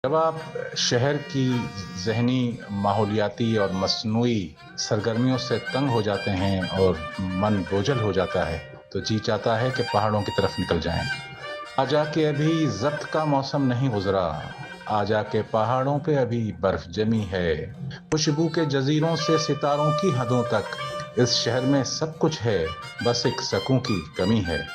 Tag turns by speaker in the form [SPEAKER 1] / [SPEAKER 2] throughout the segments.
[SPEAKER 1] जब आप शहर की ज़हनी, माहौलियाती और मस्नूई सरगर्मियों से तंग हो जाते हैं और मन बोझल हो जाता है, तो जी चाहता है कि पहाड़ों की तरफ निकल जाएं। आ जाके अभी ज़ब्त का मौसम नहीं गुज़रा, आ जाके पहाड़ों पे अभी बर्फ़ जमी है। खुशबू के जज़ीरों से सितारों की हदों तक, इस शहर में सब कुछ है, बस एक सकून की कमी है।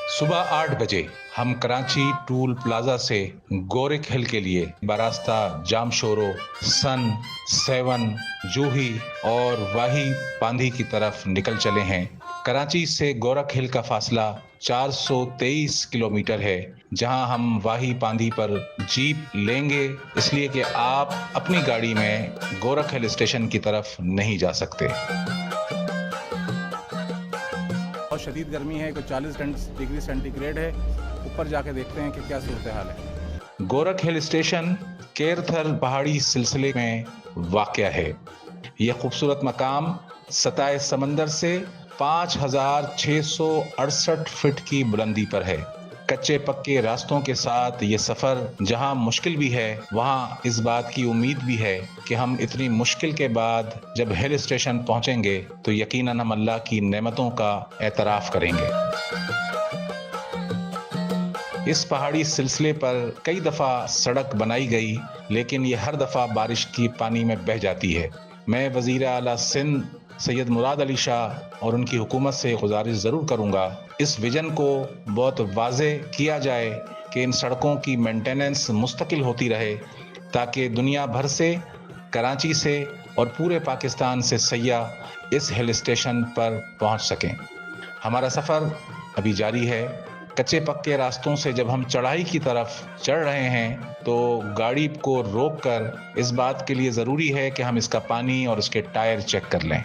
[SPEAKER 1] सुबह 8 बजे हम कराची टूल प्लाजा से गोरिक हिल के लिए बरास्ता जामशोरो, सन, सेवन, जूही और वाही पांधी की तरफ निकल चले हैं। कराची से गोरख हिल का फासला 423 किलोमीटर है, जहां हम वाही पांधी पर जीप लेंगे, इसलिए कि आप अपनी गाड़ी में गोरख हिल स्टेशन की तरफ नहीं जा सकते।
[SPEAKER 2] बहुत शदीद गर्मी है, कोई 40 डिग्री सेंटीग्रेड है। ऊपर जाके देखते हैं कि क्या सूरत हाल है।
[SPEAKER 1] गोरख हिल स्टेशन केरथर पहाड़ी सिलसिले में वाक़या है। यह खूबसूरत मकाम सतह समंदर से 5,668 फीट की बुलंदी पर है। कच्चे पक्के रास्तों के साथ ये सफ़र जहां मुश्किल भी है, वहां इस बात की उम्मीद भी है कि हम इतनी मुश्किल के बाद जब हिल स्टेशन पहुंचेंगे तो यकीनन हम अल्लाह की नेमतों का एतराफ़ करेंगे। इस पहाड़ी सिलसिले पर कई दफ़ा सड़क बनाई गई, लेकिन ये हर दफ़ा बारिश की पानी में बह जाती है। मैं वज़ीर आला सिंध सैयद मुराद अली शाह और उनकी हुकूमत से गुजारिश ज़रूर करूँगा, इस विज़न को बहुत वाज़े किया जाए कि इन सड़कों की मेंटेनेंस मुस्तकिल होती रहे, ताकि दुनिया भर से, कराची से और पूरे पाकिस्तान से सयाह इस हिल स्टेशन पर पहुँच सकें। हमारा सफ़र अभी जारी है। कच्चे पक्के रास्तों से जब हम चढ़ाई की तरफ चढ़ रहे हैं, तो गाड़ी को रोककर इस बात के लिए ज़रूरी है कि हम इसका पानी और इसके टायर चेक कर लें।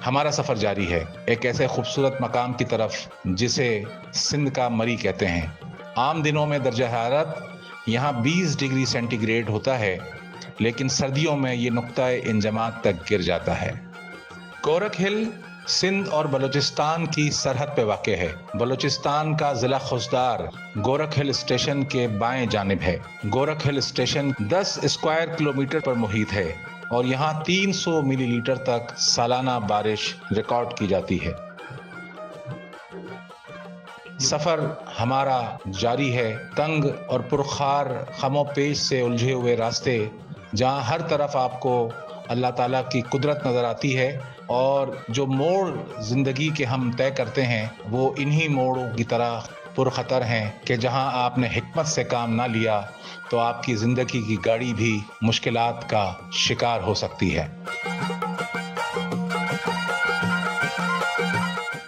[SPEAKER 1] हमारा सफ़र जारी है एक ऐसे खूबसूरत मकाम की तरफ जिसे सिंध का मरी कहते हैं। आम दिनों में दर्जा हरारत यहाँ 20 डिग्री सेंटीग्रेड होता है, लेकिन सर्दियों में ये नुक्ता इंजमात तक गिर जाता है। गोरख हिल सिंध और बलूचिस्तान की सरहद पे वाक़ है। बलूचिस्तान का ज़िला खुशदार गोरख हिल स्टेशन के बाएं जानिब है। Gorakh hill station 10 square kilometre पर मुहित है और यहाँ 300 मिलीलीटर तक सालाना बारिश रिकॉर्ड की जाती है। सफर हमारा जारी है। तंग और पुरखार खमो पेश से उलझे हुए रास्ते, जहाँ हर तरफ आपको अल्लाह ताला की कुदरत नज़र आती है, और जो मोड़ ज़िंदगी के हम तय करते हैं वो इन्हीं मोड़ों की तरह पुरखतर हैं कि जहां आपने हिकमत से काम ना लिया तो आपकी ज़िंदगी की गाड़ी भी मुश्किलात का शिकार हो सकती है।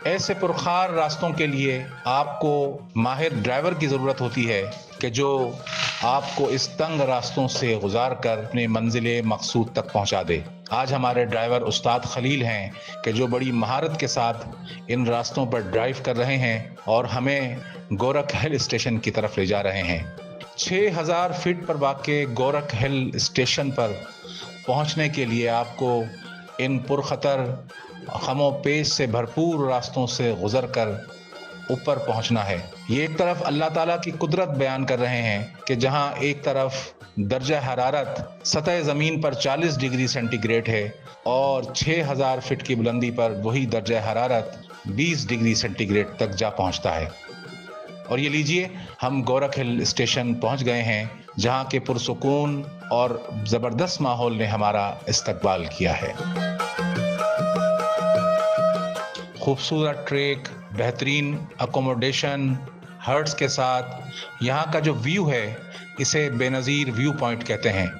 [SPEAKER 1] ऐसे पुरखार रास्तों के लिए आपको माहिर ड्राइवर की ज़रूरत होती है कि जो आपको इस तंग रास्तों से गुजार कर अपने मंजिल मकसूद तक पहुंचा दे। आज हमारे ड्राइवर उस्ताद खलील हैं कि जो बड़ी महारत के साथ इन रास्तों पर ड्राइव कर रहे हैं और हमें गोरख हिल स्टेशन की तरफ ले जा रहे हैं। 6,000 फीट पर वाक़े गोरख हिल स्टेशन पर पहुंचने के लिए आपको इन पुरखतर खमो पेश से भरपूर रास्तों से गुजर कर ऊपर पहुंचना है। ये एक तरफ अल्लाह ताला की कुदरत बयान कर रहे हैं कि जहां एक तरफ दर्जा हरारत सतह ज़मीन पर 40 डिग्री सेंटीग्रेड है और 6,000 फीट की बुलंदी पर वही दर्जा हरारत 20 डिग्री सेंटीग्रेड तक जा पहुंचता है। और ये लीजिए, हम गोरख हिल स्टेशन पहुंच गए हैं, जहां के पुरसुकून और ज़बरदस्त माहौल ने हमारा इस्तकबाल किया है। खूबसूरत ट्रैक, बेहतरीन अकोमोडेशन, हर्ट्स के साथ यहाँ का जो व्यू है, इसे बेनज़ीर व्यू पॉइंट कहते हैं।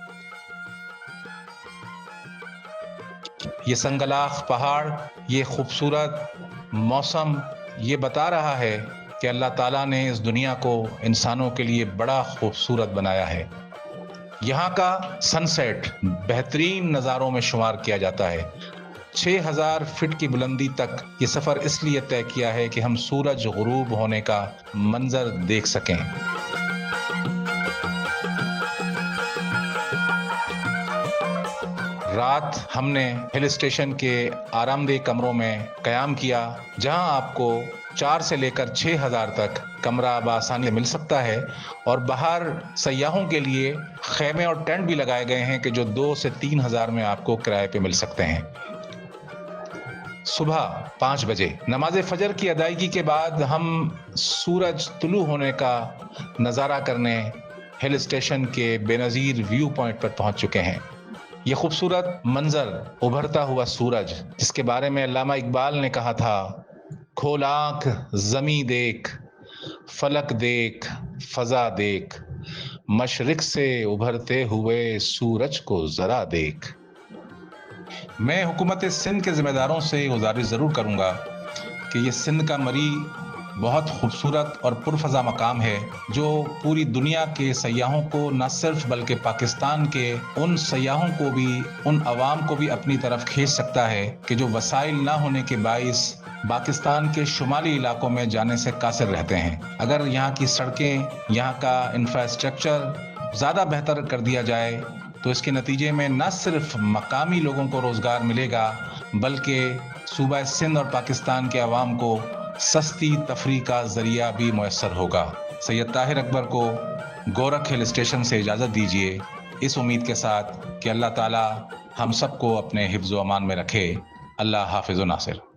[SPEAKER 1] ये संगलाख पहाड़, ये खूबसूरत मौसम, ये बता रहा है कि अल्लाह ताला ने इस दुनिया को इंसानों के लिए बड़ा खूबसूरत बनाया है। यहाँ का सनसेट बेहतरीन नज़ारों में शुमार किया जाता है। 6,000 फीट की बुलंदी तक ये सफ़र इसलिए तय किया है कि हम सूरज गुरूब होने का मंजर देख सकें। رات ہم نے ہل اسٹیشن کے آرام دہ کمروں میں قیام کیا، جہاں آپ کو 4 سے لے کر 6,000 تک کمرہ بآسانی مل سکتا ہے، اور باہر سیاحوں کے لیے خیمے اور ٹینٹ بھی لگائے گئے ہیں کہ جو 2 سے 3,000 میں آپ کو کرائے پہ مل سکتے ہیں۔ صبح 5 بجے نماز فجر کی ادائیگی کے بعد ہم سورج طلوع ہونے کا نظارہ کرنے ہل اسٹیشن کے بے نظیر ویو پوائنٹ پر پہنچ چکے ہیں۔ یہ خوبصورت منظر، ابھرتا ہوا سورج، جس کے بارے میں علامہ اقبال نے کہا تھا، کھول آنکھ زمیں دیکھ، فلک دیکھ، فضا دیکھ، مشرق سے ابھرتے ہوئے سورج کو ذرا دیکھ۔ میں حکومت سندھ کے ذمہ داروں سے گزارش ضرور کروں گا کہ یہ سندھ کا مری بہت خوبصورت اور پرفضا مقام ہے، جو پوری دنیا کے سیاحوں کو نہ صرف بلکہ پاکستان کے ان سیاحوں کو بھی، ان عوام کو بھی اپنی طرف کھینچ سکتا ہے کہ جو وسائل نہ ہونے کے باعث پاکستان کے شمالی علاقوں میں جانے سے قاصر رہتے ہیں۔ اگر یہاں کی سڑکیں، یہاں کا انفراسٹرکچر زیادہ بہتر کر دیا جائے تو اس کے نتیجے میں نہ صرف مقامی لوگوں کو روزگار ملے گا، بلکہ صوبہ سندھ اور پاکستان کے عوام کو سستی تفریح کا ذریعہ بھی میسر ہوگا۔ سید طاہر اکبر کو گورکھ ہل اسٹیشن سے اجازت دیجیے، اس امید کے ساتھ کہ اللہ تعالی ہم سب کو اپنے حفظ و امان میں رکھے۔ اللہ حافظ و ناصر۔